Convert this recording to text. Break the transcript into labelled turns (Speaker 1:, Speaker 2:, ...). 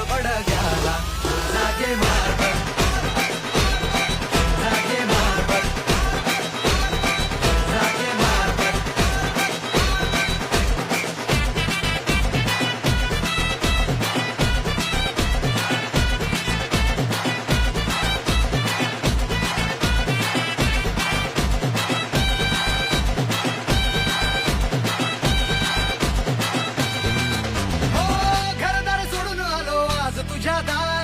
Speaker 1: बडग्याला जागे मारबत जागे मारबत जागे मारबत हो घरदार सोडून आलो आज तुझ्या दारी